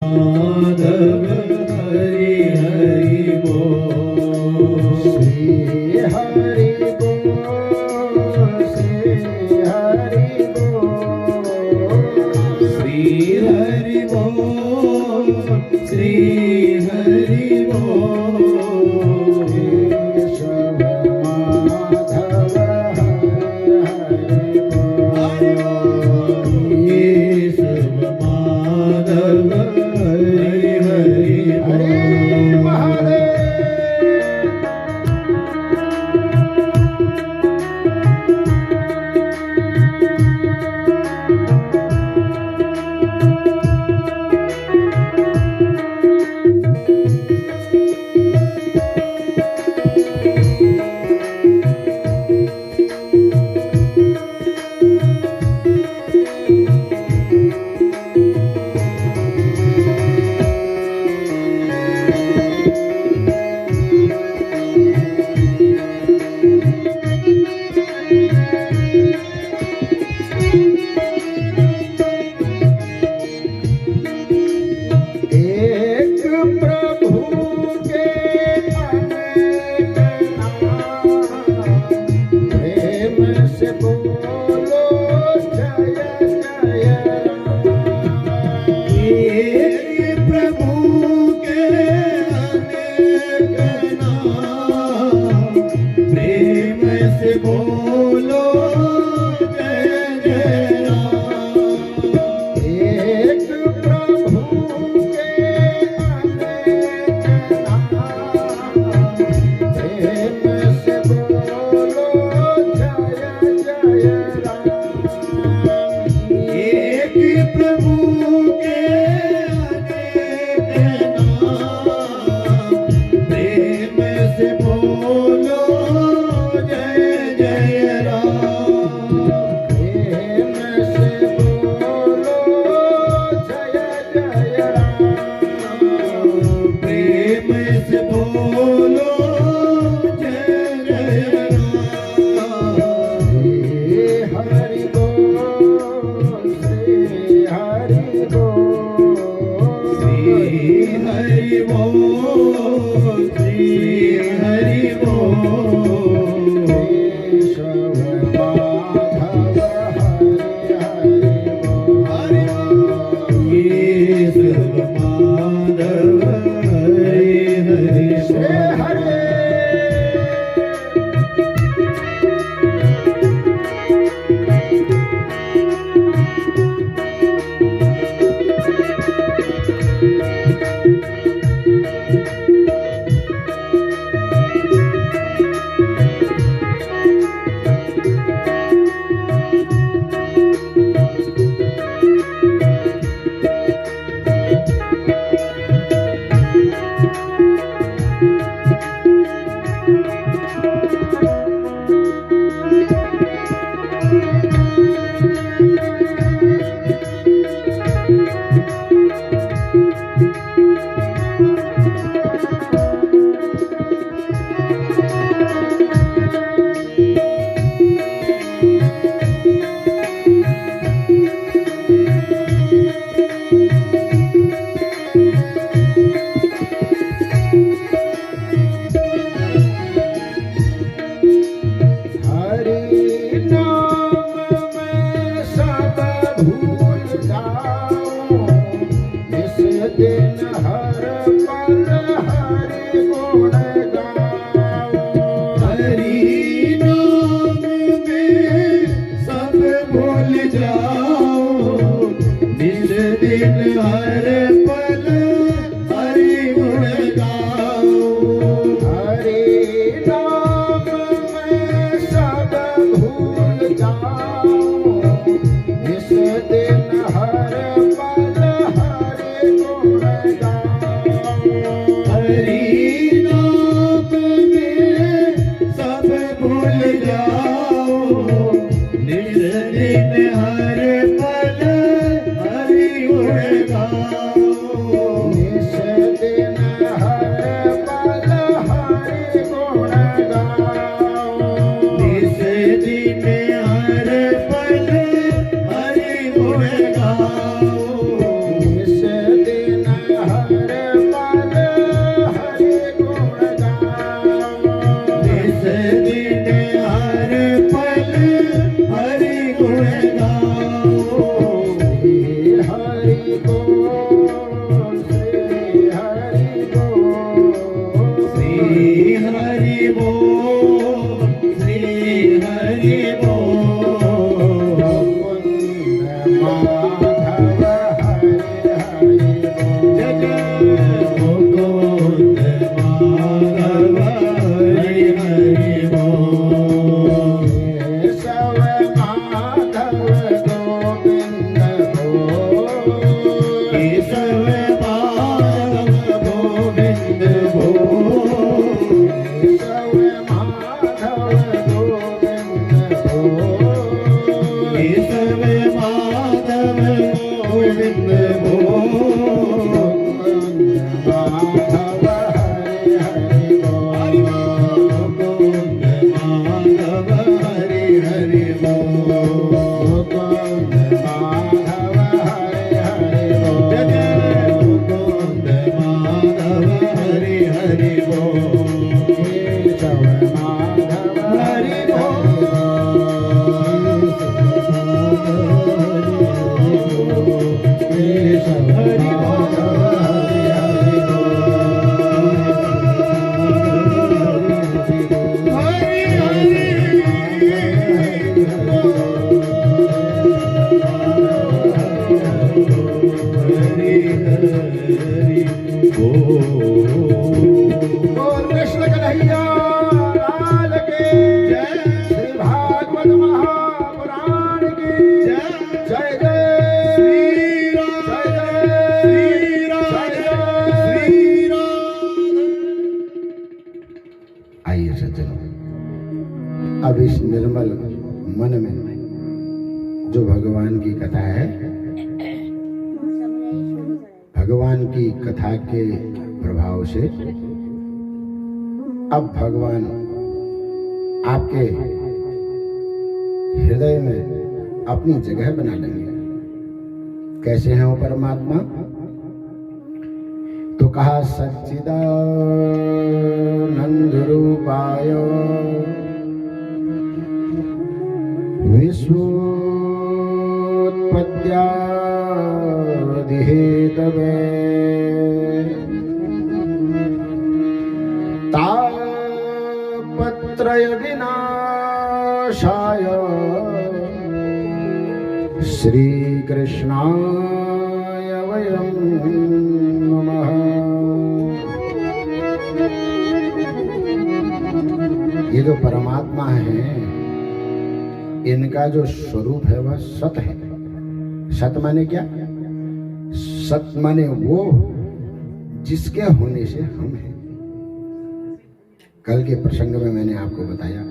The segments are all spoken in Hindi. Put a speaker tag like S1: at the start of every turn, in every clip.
S1: माधव हरि हरि बोल।
S2: श्री हरि बोल, श्री हरि बोल,
S1: श्री हरि बोल, श्री हरि बोल।
S2: केशव माधव हरि हरि
S1: केशव माधव हरि हरि
S2: बोल। हरे महादेव। एक प्रभु के अनेक नाम, प्रेम से बोलो जय जय राम।
S1: एक प्रभु के अनेक नाम, प्रेम से बोलो जय जय राम।
S2: एक प्रभु के अनेक नाम, प्रेम से बोलो जय जय राम।
S1: एक प्रभु के अनेक नाम, प्रेम से बोलो जय जय राम।
S2: प्रेम से बोलो जय जय राम।
S1: प्रेम से बोलो जय जय राम।
S2: श्री हरि बोल, श्री हरि बोल,
S1: श्री हरि बोल, श्री हरि बोल।
S2: केशव माधव हरि हरि बोल।
S1: केशव माधव हरि हरि
S2: श्री
S1: बोल।
S2: हरि। हरि नाम में सब भूल जाओ, इस दिन हर पल हरि गुण गाओ।
S1: हरि नाम में सब भूल जाओ, जिस दिन हर पल हरि गुण गाओ।
S2: हरि नाम में सब भूल जाओ, इस दिन हर पल हरि गुण गाओ।
S1: हरि नाम में सब भूल जाओ, जिस दिन हर पल हरि गुण गाओ। हरि
S2: बोल कृष्ण कन्हैया लाल की
S1: जय
S2: श्री भागवत महापुराण की
S1: जय
S2: जय जय
S1: श्री राम
S2: जय जय
S1: श्री राम श्री राम।
S2: आइए सज्जनों, अब इस निर्मल मन में जो भगवान की कथा है, भगवान की कथा के प्रभाव से अब भगवान आपके हृदय में अपनी जगह बना लेंगे। कैसे हैं वो परमात्मा? तो कहा सच्चिदानंद रूपाय विश्वोत्पत्त्यादिहेतवे तापत्रय विनाशाय श्री कृष्णाय वयं नमः। ये जो परमात्मा है, इनका जो स्वरूप है वह सत है। सत माने क्या? सत माने वो जिसके होने से हम हैं। कल के प्रसंग में मैंने आपको बताया,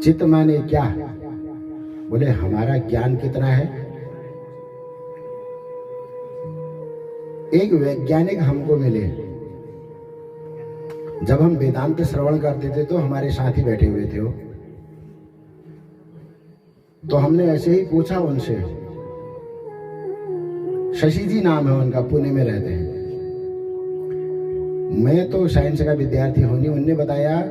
S2: चित्त माने क्या? बोले हमारा ज्ञान कितना है। एक वैज्ञानिक हमको मिले, जब हम वेदांत श्रवण करते थे तो हमारे साथ ही बैठे हुए थे वो। तो हमने ऐसे ही पूछा उनसे, शशि जी नाम है उनका, पुणे में रहते हैं। मैं तो साइंस का विद्यार्थी हूं नहीं। उनने बताया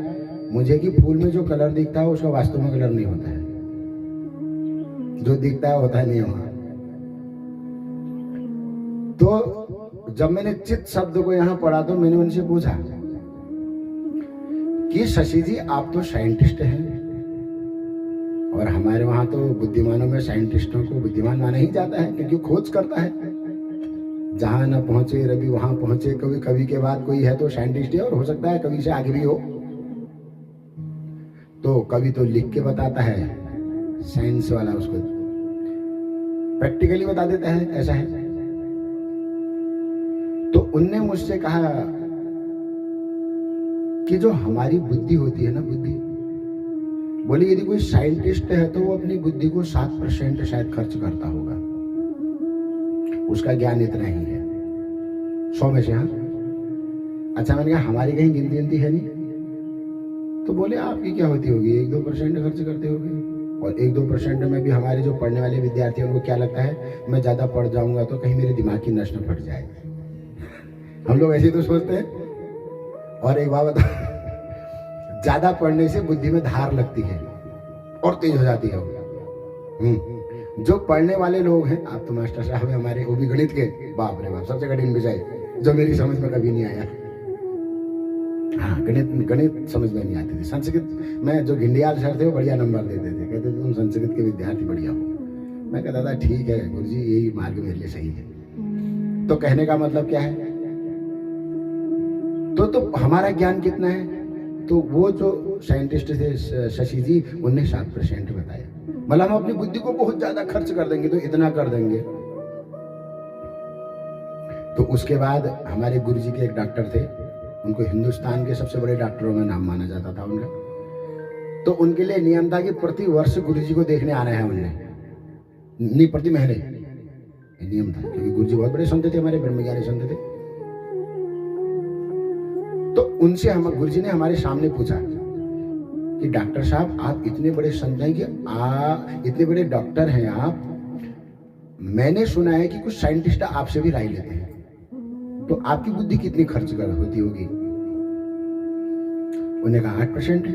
S2: मुझे कि फूल में जो कलर दिखता है उसका वास्तव में कलर नहीं होता है, जो दिखता है होता नहीं वहां। तो जब मैंने चित्त शब्द को यहां पढ़ा तो मैंने उनसे पूछा कि शशि जी आप तो साइंटिस्ट हैं, और हमारे वहां तो बुद्धिमानों में साइंटिस्टों को बुद्धिमान माना ही जाता है, क्योंकि खोज करता है। जहां न पहुंचे रवि वहां पहुंचे। कभी कवि के बाद कोई है तो साइंटिस्ट है, और हो सकता है कवि से आगे भी हो। तो कवि तो लिख के बताता है, साइंस वाला उसको प्रैक्टिकली बता देता है ऐसा है। तो उनने मुझसे कहा कि जो हमारी बुद्धि होती है ना, बुद्धि, बोले यदि कोई साइंटिस्ट है तो वो अपनी बुद्धि को 7% शायद खर्च करता होगा। उसका ज्ञान इतना ही है 100 में से। हाँ, अच्छा, मैंने कहा हमारी कहीं गिनती है नहीं? तो बोले आपकी क्या होती होगी, 1-2% खर्च करते होगे। और 1-2% में भी हमारे जो पढ़ने वाले विद्यार्थी हैं उनको क्या लगता है, मैं ज्यादा पढ़ जाऊंगा तो कहीं मेरे दिमाग की नस न फट जाए। हम लोग ऐसे तो सोचते हैं। और एक बात बता, ज्यादा पढ़ने से बुद्धि में धार लगती है और तेज हो जाती है। जो पढ़ने वाले लोग हैं, आप तो मास्टर साहब हैं हमारे, वो भी गणित के, बाप रे बाप, सबसे कठिन विषय जो मेरी समझ में कभी नहीं आया। हाँ, गणित समझ में नहीं आती थी। संस्कृत में जो घिंडियाल सर थे वो बढ़िया नंबर देते थे, कहते थे तुम संस्कृत के विद्यार्थी बढ़िया हो। मैं कहता था ठीक है गुरुजी, यही मार्ग मेरे लिए सही है। तो कहने का मतलब क्या है, तो हमारा ज्ञान कितना है? तो वो जो साइंटिस्ट थे शशि जी, उनने 7% बताया। मतलब हम अपनी बुद्धि को बहुत ज्यादा खर्च कर देंगे तो इतना कर देंगे। तो उसके बाद हमारे गुरुजी के एक डॉक्टर थे, उनको हिंदुस्तान के सबसे बड़े डॉक्टरों में नाम माना जाता था उनका। तो उनके लिए नियम था कि प्रति वर्ष गुरुजी को देखने आना है उन्हें, नहीं प्रति महीने नियम था, क्योंकि गुरुजी बहुत बड़े संत थे, हमारे ब्रह्मज्ञानी संत थे। तो उनसे हम गुरुजी ने हमारे सामने पूछा कि डॉक्टर साहब आप इतने बड़े संत हैं कि इतने बड़े डॉक्टर हैं आप, मैंने सुना है कि कुछ साइंटिस्ट आपसे भी राय लेते हैं, तो आपकी बुद्धि कितनी खर्च कर होती होगी? उन्होंने कहा 8% है।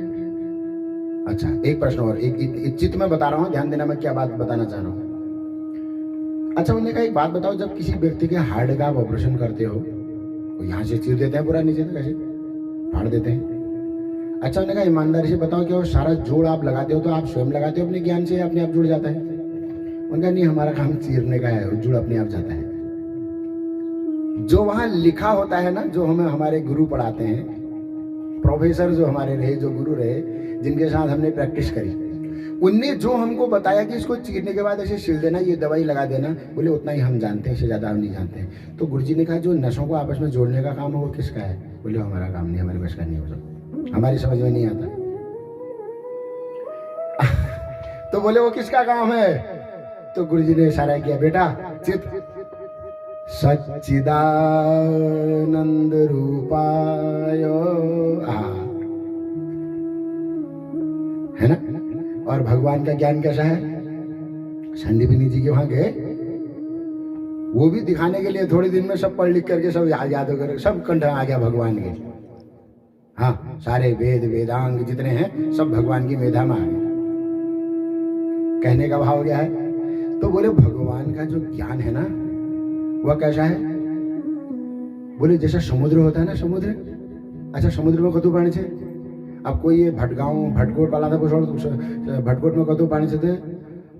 S2: अच्छा, एक प्रश्न और, एक चित्त में बता रहा हूं, ध्यान देना मैं क्या बात बताना चाह रहा हूं। अच्छा, उन्होंने कहा एक बात बताओ, जब किसी व्यक्ति के हार्ट का ऑपरेशन करते हो तो यहाँ से चीर देते हैं पूरा नीचे तक, ऐसे फाड़ देते हैं। अच्छा, उन्होंने कहा ईमानदारी से बताओ क्या वो सारा जोड़ आप लगाते हो तो आप स्वयं लगाते हो अपने ज्ञान से, अपने आप जुड़ जाता है? उनका नहीं, हमारा काम चीरने का है, जुड़ अपने आप जाता है। जो वहां लिखा होता है ना, जो हमें हमारे गुरु पढ़ाते हैं, प्रोफेसर जो हमारे रहे, जो गुरु रहे, जिनके साथ हमने प्रैक्टिस करी, उनने जो हमको बताया कि इसको चीरने के बाद ऐसे छिल देना, ये दवाई लगा देना, बोले उतना ही हम जानते हैं, इससे ज़्यादा हम नहीं जानते हैं। तो गुरुजी ने कहा जो नसों को आपस में जोड़ने का काम है वो किसका है? बोले हमारा काम नहीं, हमारे बस का नहीं हो सकता, हमारी समझ में नहीं आता। तो बोले वो किसका काम है? तो गुरुजी ने इशारा किया, बेटा चित सच्चिदानंद रूपाय, है ना। और भगवान का ज्ञान कैसा है? संदीपिनी जी के वहां गए, वो भी दिखाने के लिए थोड़े दिन में सब पढ़ लिख करके सब याद कर, सब कंठ आ गया भगवान के। हाँ, सारे वेद वेदांग जितने हैं सब भगवान की मेधा में आ गए। कहने का भाव क्या है? तो बोले भगवान का जो ज्ञान है ना वह कैसा है? बोले जैसा समुद्र होता है ना, समुद्र, अच्छा समुद्र में कतु पानी छे? अब कोई ये भटगांव भटकोट वाला था, भटकोट में कतु पानी से थे?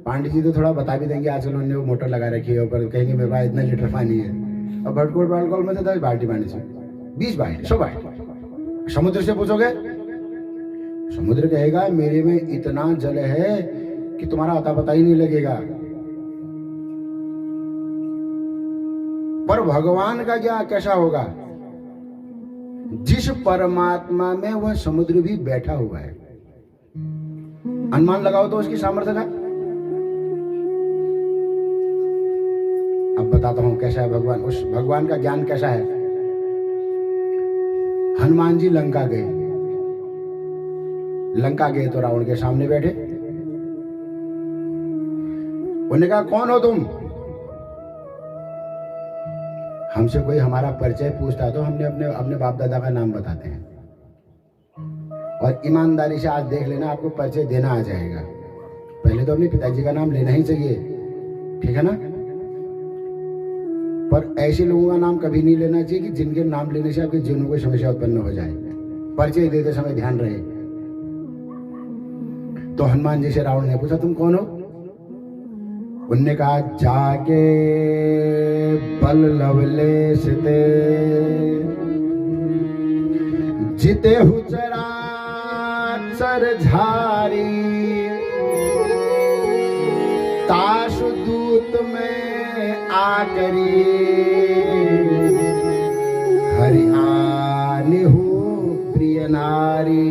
S2: पांडे जी तो थोड़ा बता भी देंगे, आजकल उन्होंने वो मोटर लगा रखी है ऊपर, कहेंगे मेरे पास इतना लीटर पानी है। और भटकोट बालकोल में से 10 बाल्टी पानी से, 20 बाल्टी, 100 बाल्टी। समुद्र से पूछोगे, समुद्र कहेगा मेरे में इतना जल है कि तुम्हारा अता पता ही नहीं लगेगा। पर भगवान का क्या कैसा होगा? जिस परमात्मा में वह समुद्र भी बैठा हुआ है, अनुमान लगाओ तो उसकी सामर्थ्य का। अब बताता हूं कैसा है भगवान, उस भगवान का ज्ञान कैसा है। हनुमान जी लंका गए, लंका गए तो रावण के सामने बैठे, उन्होंने कहा कौन हो तुम? हमसे कोई हमारा परिचय पूछता तो हमने अपने अपने बाप दादा का नाम बताते हैं, और ईमानदारी से आज देख लेना आपको परिचय देना आ जाएगा। पहले तो अपने पिताजी का नाम लेना ही चाहिए, ठीक है ना। पर ऐसे लोगों का नाम कभी नहीं लेना चाहिए कि जिनके नाम लेने से आपके जीवन में कोई समस्या उत्पन्न हो जाए। परिचय देते समय ध्यान रहे। तो हनुमान जी से रावण ने पूछा तुम कौन हो? उनने कहा जाके बल लवलेश ते जिते हु चराचर झारी, ताशु दूत में आकरी, हरि आने हो प्रिय नारी।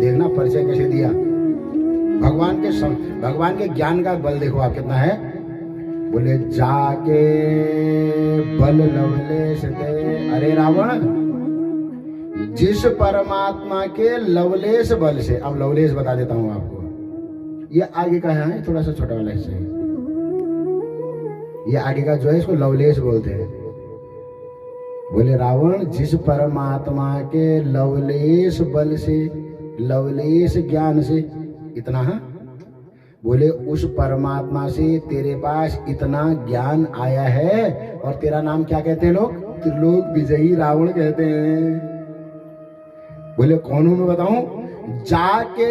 S2: देखना परिचय कैसे दिया। भगवान के ज्ञान का बल देखो आप कितना है। बोले जाके बल लवलेश ते, अरे रावण जिस परमात्मा के लवलेश बल से, अब लवलेश बता देता हूं आपको, ये आगे का है, थोड़ा सा छोटा वाला हिस्सा है, ये आगे का जो है इसको लवलेश बोलते हैं। बोले रावण जिस परमात्मा के लवलेश बल से, लवलेश ज्ञान से, इतना है, बोले उस परमात्मा से तेरे पास इतना ज्ञान आया है, और तेरा नाम क्या कहते हैं लोग? त्रिलोक विजयी रावण कहते हैं। बोले कौन हूं मैं बताऊं? जाके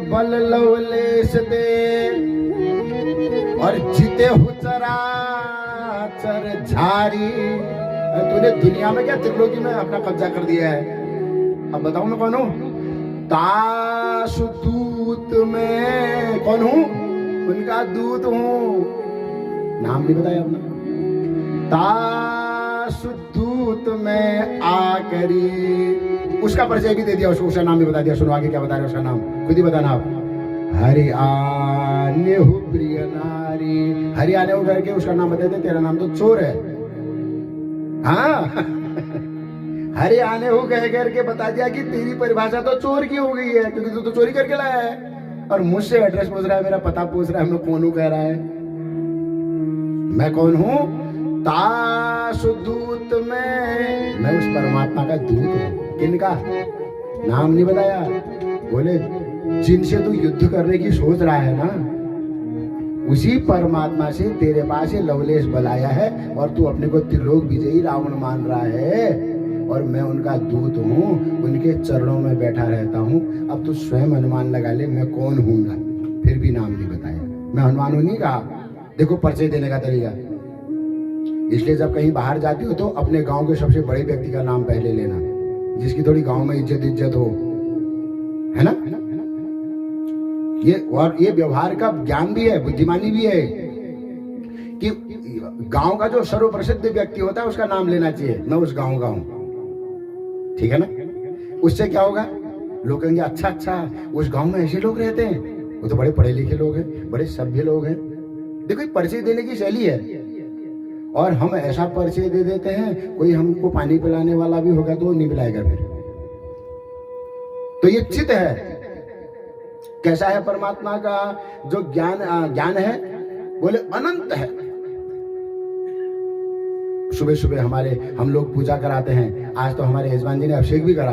S2: बल लवलेश दे और जीते हु चराचर झारी। तूने दुनिया में क्या त्रिलोकी में अपना कब्जा कर दिया है। अब बताऊं मैं कौन हूं? ताशु दूत में कौन हूं? उनका दूत हूं। नाम नहीं बताया अपना। ताशु दूत में आकरी, उसका परिचय भी दे दिया, उसका नाम भी बता दिया। सुनो आगे क्या बता रहे उसका नाम, खुद ही बताना आप। हरि आने हो प्रिय नारी, हरि आने हो करके उसका नाम बता दे। तेरा नाम तो चोर है, हाँ। हरि आने हो कह करके बता दिया कि तेरी परिभाषा तो चोर की हो गई है, क्योंकि तू तो चोरी करके लाया है। और मुझसे एड्रेस पूछ रहा है, मेरा पता पूछ रहा है, मैं कौन हूं कह रहा है। मैं कौन हूं? ताशु दूत में, मैं उस परमात्मा का दूत हूं। किनका? नाम नहीं बताया। बोले जिनसे तू युद्ध करने की सोच रहा है ना, उसी परमात्मा से तेरे पास ये लवलेश बल आया है, और तू अपने को त्रिलोक विजयी रावण मान रहा है, और मैं उनका दूत हूँ, उनके चरणों में बैठा रहता हूँ। अब तू स्वयं अनुमान लगा ले मैं कौन हूँगा। फिर भी नाम नहीं बताया। मैं हनुमान हूँ नहीं कहा। देखो परिचय देने का तरीका। इसलिए जब कहीं बाहर जाते हो तो अपने गांव के सबसे बड़े व्यक्ति का नाम पहले लेना, जिसकी थोड़ी गांव में इज्जत हो, है ना। ये व्यवहार का ज्ञान भी है, बुद्धिमानी भी है कि गांव का जो सर्वप्रसिद्ध व्यक्ति होता है उसका नाम लेना चाहिए, मैं उस गांव का हूं, ठीक है ना। उससे क्या होगा, लोग कहेंगे अच्छा उस गांव में ऐसे लोग रहते हैं, वो तो बड़े पढ़े लिखे लोग हैं, बड़े सभ्य लोग हैं। देखो परिचय देने की शैली है, और हम ऐसा परिचय दे देते हैं, कोई हमको पानी पिलाने वाला भी होगा तो वो नहीं पिलाएगा फिर। तो ये चित है। कैसा है परमात्मा का जो ज्ञान है, बोले अनंत है। सुबह सुबह हम लोग पूजा कराते हैं। आज तो हमारे यजमान जी ने अभिषेक भी करा।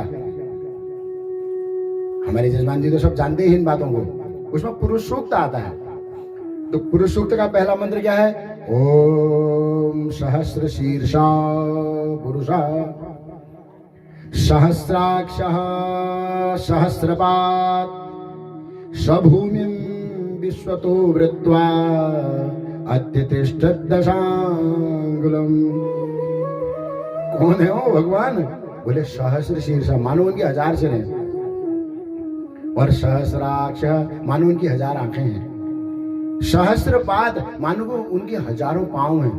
S2: हमारे यजमान जी तो सब जानते ही इन बातों को। उसमें पुरुष सूक्त आता है, तो पुरुष सूक्त का पहला मंत्र क्या है, ओम सहस्र शीर्षा पुरुषा सहस्राक्षः सहस्रपात् सभूमिं विश्वतो वृत्वा अत्यतिष्ठत् दशांगुलम। कौन है वो भगवान, बोले सहस्र शीर्षा, मानो उनकी 1000 सिर हैं, और सहस्राक्ष मानो उनकी 1000 आंखें हैं, सहस्रपाद मानो उनके हजारों पांव हैं।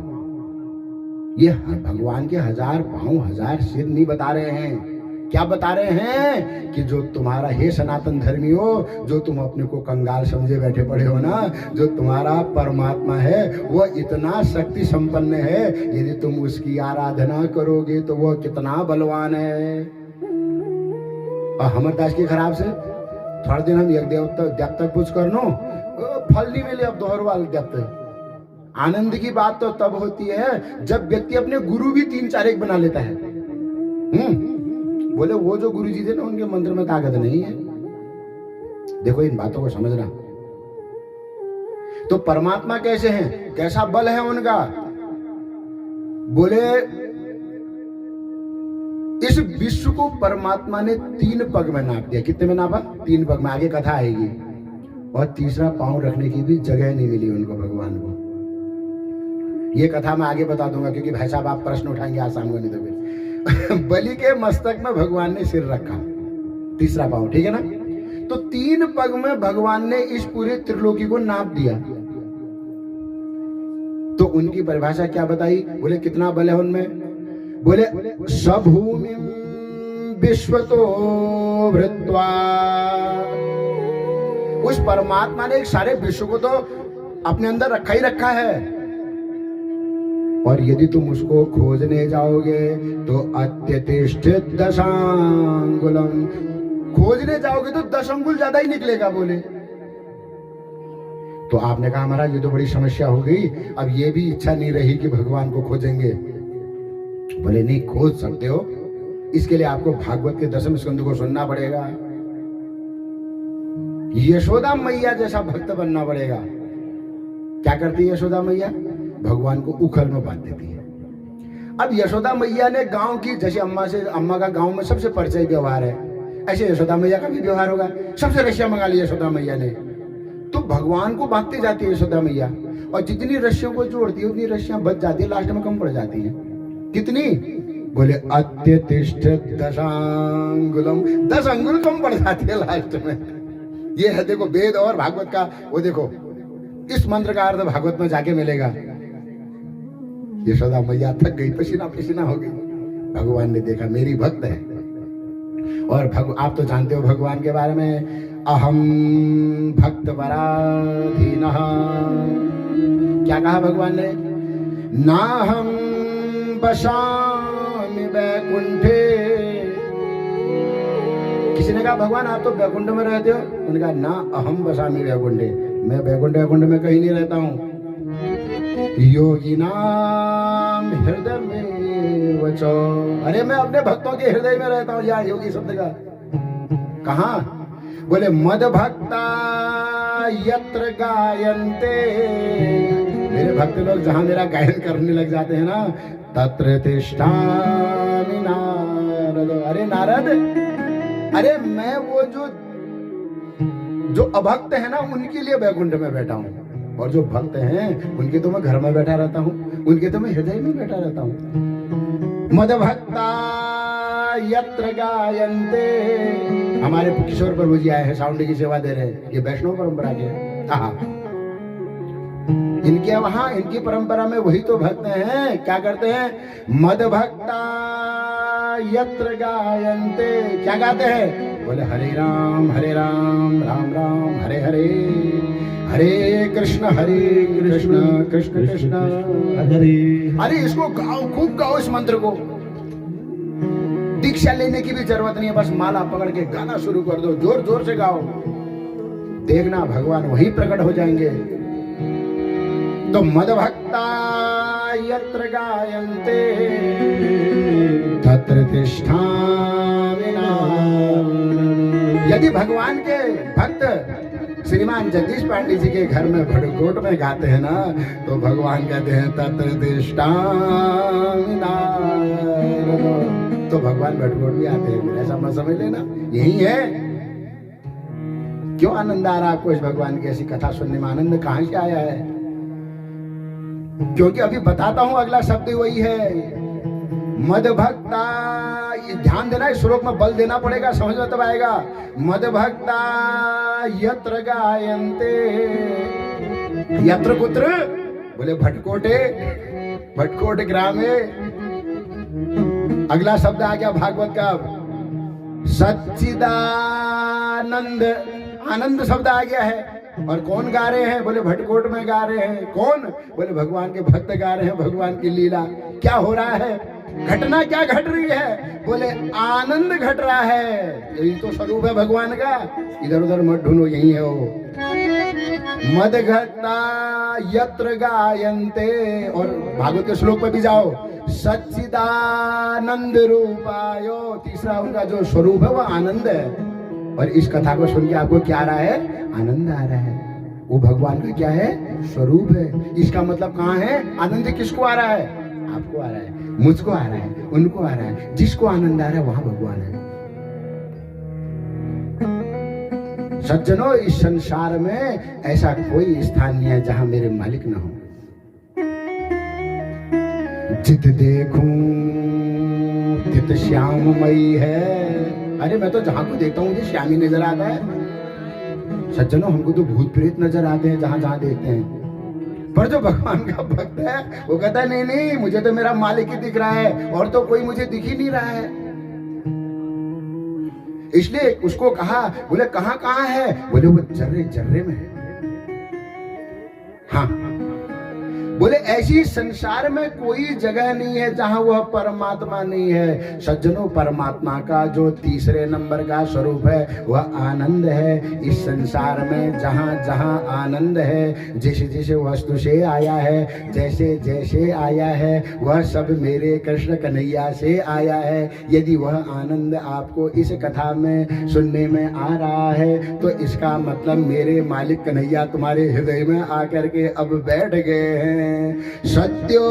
S2: ये भगवान के 1000 पांव 1000 सिर नहीं बता रहे हैं, क्या बता रहे हैं कि जो तुम्हारा, हे सनातन धर्मी हो, जो तुम अपने को कंगाल समझे बैठे पड़े हो ना, जो तुम्हारा परमात्मा है वो इतना शक्ति संपन्न है, यदि तुम उसकी आराधना करोगे तो वो कितना बलवान है। और अमरदास की खराब से थोड़ा दिन हम एक जब तक कुछ कर नो, फल नहीं मिले, अब दोहर वाल जब तक। आनंद की बात तो तब होती है जब व्यक्ति अपने गुरु भी 3-4 एक बना लेता है। बोले वो जो गुरु जी थे ना, उनके मंत्र में ताकत नहीं है। देखो इन बातों को समझना। तो परमात्मा कैसे हैं, कैसा बल है उनका, बोले इस विश्व को परमात्मा ने 3 पग में नाप दिया। कितने में नापा, 3 पग में। आगे कथा आएगी। और तीसरा पांव रखने की भी जगह नहीं मिली उनको, भगवान को। ये कथा मैं आगे बता दूंगा, क्योंकि भाई साहब आप प्रश्न उठाएंगे आज शाम को, नहीं तो फिर बलि के मस्तक में भगवान ने सिर रखा, तीसरा पांव, ठीक है ना। तो 3 पग में भगवान ने इस पूरे त्रिलोकी को नाप दिया। तो उनकी परिभाषा क्या बताई, बोले कितना बल है उनमें, बोले सभूमि विश्वतो वृत्वा। उस परमात्मा ने एक सारे विश्व को तो अपने अंदर रखा ही रखा है, और यदि तुम उसको खोजने जाओगे तो अत्यतिष्ठित दशांगुलम, खोजने जाओगे तो 10 अंगुल ज्यादा ही निकलेगा। बोले तो आपने कहा महाराज ये तो बड़ी समस्या हो गई, अब ये भी इच्छा नहीं रही कि भगवान को खोजेंगे। बोले नहीं, खोज सकते हो, इसके लिए आपको भागवत के 10वें स्कंद को सुनना पड़ेगा, यशोदा मैया जैसा भक्त बनना पड़ेगा। क्या करती है यशोदा मैया, भगवान को उखल में बांध देती है। अब यशोदा मैया ने गांव की, जैसे अम्मा का गांव में सबसे परिचय व्यवहार है, ऐसे यशोदा मैया का भी व्यवहार होगा। सबसे रस्सियां मंगा ली यशोदा मैया ने, तो भगवान को बांधते जाती है यशोदा मैया, और जितनी रस्सियों को जोड़ती है उतनी रस्सियां बच जाती है, लास्ट में कम पड़ जाती है। कितनी, बोले अत्यतिष्ठित दशांगुलम, 10 अंगुल कम पड़ जाती है लास्ट में। ये है देखो वेद और भागवत का, वो देखो इस मंत्र का अर्थ भागवत में जाके मिलेगा। यशोदा मैया थक गई, पसीना पसीना हो गई। भगवान ने देखा मेरी भक्त है, और आप तो जानते हो भगवान के बारे में, अहम भक्त पराधीनः। क्या कहा भगवान ने, नाहम बशामि वैकुंठे। किसी ने कहा भगवान आप तो वैकुंठ में रहते हो, उन्होंने कहा ना, अहम बशामि वैकुंठे, मैं वैकुंठ में कहीं नहीं रहता हूँ। योगी नाम हृदय में वचो, अरे मैं अपने भक्तों के हृदय में रहता हूँ। यहाँ योगी शब्द का कहा, बोले मद भक्ता यत्र गायन्ते, मेरे भक्त लोग जहां मेरा गायन करने लग जाते हैं ना, तत्र तिष्ठामि नारद। अरे नारद, अरे मैं वो जो अभक्त है ना, उनके लिए वैकुंठ में बैठा हूं। और जो भक्त हैं उनके तो मैं घर में बैठा रहता हूँ, उनके तो मैं हृदय में बैठा रहता हूँ। मद भक्ता यत्र गायन्ते, हमारे किशोर प्रभु जी आए हैं, साउंड की सेवा दे रहे हैं, ये वैष्णव परंपरा के हैं। हाँ, इनके वहां इनकी परंपरा में वही तो भक्त हैं, क्या करते हैं? मद भक्ता यत्र गायन्ते, क्या गाते हैं? बोले हरे राम राम राम हरे हरे, हरे कृष्ण कृष्ण कृष्ण
S1: हरे।
S2: अरे इसको गाओ, खूब गाओ इस मंत्र को। दीक्षा लेने की भी जरूरत नहीं है, बस माला पकड़ के गाना शुरू कर दो, जोर जोर से गाओ, देखना भगवान वहीं प्रकट हो जाएंगे। तो मद भक्ता यत्र गायन्ते तत्र तिष्ठामि नाम। यदि भगवान के भक्त श्रीमान जगदीश पांडे जी के घर में भड़कोट में गाते हैं ना, तो भगवान कहते हैं तत्र तिष्ठामि नाम। तो भगवान भड़कोट भी आते हैं, ऐसा मत समझ लेना, यही है। क्यों आनंद आ रहा है आपको इस भगवान की ऐसी कथा सुनने में? आनंद कहां से आया है? क्योंकि अभी बताता हूं, अगला शब्द वही है, मद भक्ता। ध्यान देना, इस श्लोक में बल देना पड़ेगा, समझ में तब आएगा। मद भक्ता यत्र गायन्ते, यत्र कुत्र? बोले भटकोटे, भटकोट ग्रामे। अगला शब्द आ गया भागवत का, सच्चिदानंद, आनंद शब्द आ गया है। और कौन गा रहे हैं? बोले भटकोट में गा रहे हैं। कौन? बोले भगवान के भक्त गा रहे हैं, भगवान की लीला। क्या हो रहा है? घटना क्या घट रही है? बोले आनंद घट रहा है। यही तो स्वरूप है भगवान का, इधर उधर मत ढूंढो, यही है वो। मद घटता यत्र गायन्ते, और भागवत के श्लोक पे भी जाओ, सच्चिदानंद रूपायो, तीसरा उनका जो स्वरूप है वो आनंद है। और इस कथा को सुन के आपको क्या आ रहा है? आनंद आ रहा है। वो भगवान का क्या है? स्वरूप है। इसका मतलब कहाँ है? आनंद किसको आ रहा है? आपको आ रहा है, मुझको आ रहा है, उनको आ रहा है। जिसको आनंद आ रहा है वहां भगवान है। सज्जनों, इस संसार में ऐसा कोई स्थान नहीं है जहां मेरे मालिक न हो। जित देखूं तित श्याममयी है। अरे मैं तो जहां को देखता हूं मुझे श्यामी नजर आता है। सज्जनों, हमको तो भूत प्रेत नजर आते हैं जहां जहां देखते हैं, पर जो भगवान का भक्त है वो कहता है नहीं नहीं, मुझे तो मेरा मालिक ही दिख रहा है, और तो कोई मुझे दिख ही नहीं रहा है। इसलिए उसको कहा, बोले कहां कहां है? बोले वो जर्रे जर्रे में है। हाँ, बोले ऐसी संसार में कोई जगह नहीं है जहां वह परमात्मा नहीं है। सज्जनों, परमात्मा का जो तीसरे नंबर का स्वरूप है वह आनंद है। इस संसार में जहां जहां आनंद है, जिस जिस वस्तु से आया है, जैसे जैसे आया है, वह सब मेरे कृष्ण कन्हैया से आया है। यदि वह आनंद आपको इस कथा में सुनने में आ रहा है, तो इसका मतलब मेरे मालिक कन्हैया तुम्हारे हृदय में आकर के अब बैठ गए हैं। सत्यो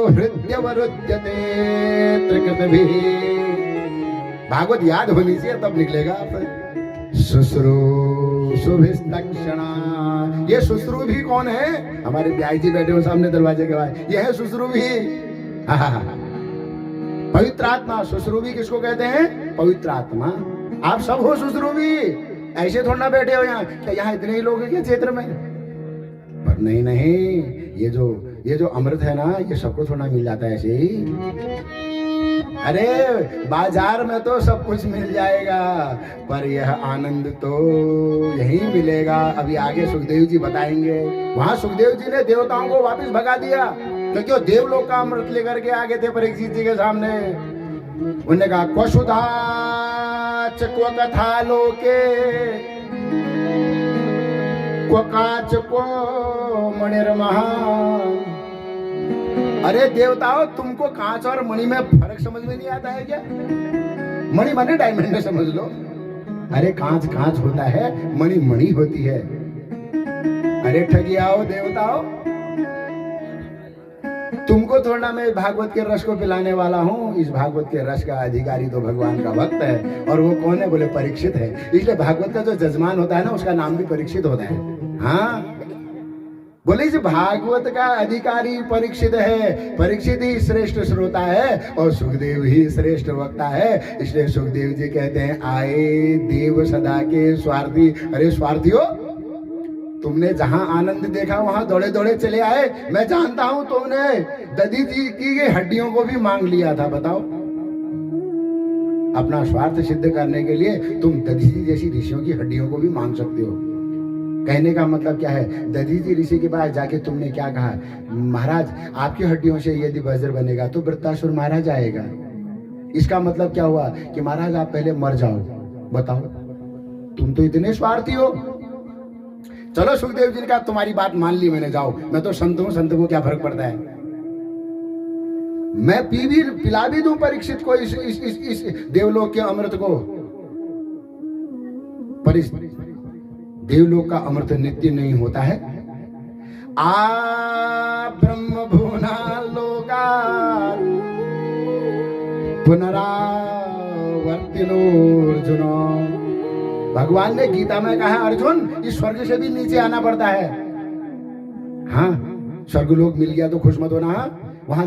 S2: हृदयवरुध्यते त्रिकृतभिः। भागवत याद होनी चाहिए तब निकलेगा। शुश्रूषुभिस्तक्षणा, ये शुश्रू भी कौन है? हमारे ब्याई जी बैठे हो सामने दरवाजे के बाहर, ये है शुश्रू भी। पवित्र आत्मा। शुश्रू भी किसको कहते हैं? पवित्र आत्मा। आप सब हो शुश्रू भी, ऐसे थोड़ा ना बैठे हो यहाँ। क्या यहाँ इतने ही लोग हैं क्या क्षेत्र में? पर नहीं नहीं, ये जो अमृत है ना, ये सबको थोड़ा मिल जाता है ऐसे ही। अरे बाजार में तो सब कुछ मिल जाएगा, पर यह आनंद तो यहीं मिलेगा। अभी आगे सुखदेव जी बताएंगे। वहां सुखदेव जी ने देवताओं को वापस भगा दिया, क्योंकि वो देवलोक का अमृत लेकर के आगे थे परीक्षित जी के सामने। उन्होंने कहा क्वशुधा क्व कथा लोके क्व काच को मणिर्महा। अरे देवताओं, तुमको कांच और मणि में फर्क समझ में नहीं आता है क्या? मणि माने डायमंड समझ लो। अरे कांच कांच होता है, मणि मणि होती है। अरे ठगियाओ देवताओं, तुमको थोड़ा मैं भागवत के रस को पिलाने वाला हूँ। इस भागवत के रस का अधिकारी तो भगवान का भक्त है, और वो कौन है? बोले परीक्षित है। इसलिए भागवत का जो जजमान होता है ना, उसका नाम भी परीक्षित होता है। हाँ, बोले इस भागवत का अधिकारी परीक्षित है, परीक्षित ही श्रेष्ठ श्रोता है और सुखदेव ही श्रेष्ठ वक्ता है। इसलिए सुखदेव जी कहते हैं, आए देव सदा के स्वार्थी। अरे स्वार्थियों, तुमने जहां आनंद देखा वहां दौड़े दौड़े चले आए। मैं जानता हूं तुमने दधी जी की हड्डियों को भी मांग लिया था। बताओ, अपना स्वार्थ सिद्ध करने के लिए तुम दधी जी जैसी ऋषियों की हड्डियों को भी मांग सकते हो। कहने का मतलब क्या है, दधी जी ऋषि के पास जाके तुमने क्या कहा, महाराज आपकी हड्डियों से यदि वज्र बनेगा तो वृत्तासुर मारा जाएगा। इसका मतलब क्या हुआ कि महाराज आप पहले मर जाओ। बताओ, तुम तो इतने स्वार्थी हो। चलो सुखदेव जी ने कहा, तुम्हारी बात मान ली मैंने, जाओ। मैं तो संत हूं, संत को क्या फर्क पड़ता है। मैं पिला भी दूं परीक्षित को इस देवलोक के अमृत को। पर इस देवलोक का अमृत नित्य नहीं होता है। आ ब्रह्म भुवना लोका पुनरावर्तिनो अर्जुन। भगवान ने गीता में कहा, अर्जुन इस स्वर्ग से भी नीचे आना पड़ता है। हाँ, स्वर्ग लोक मिल गया तो खुश मत होना।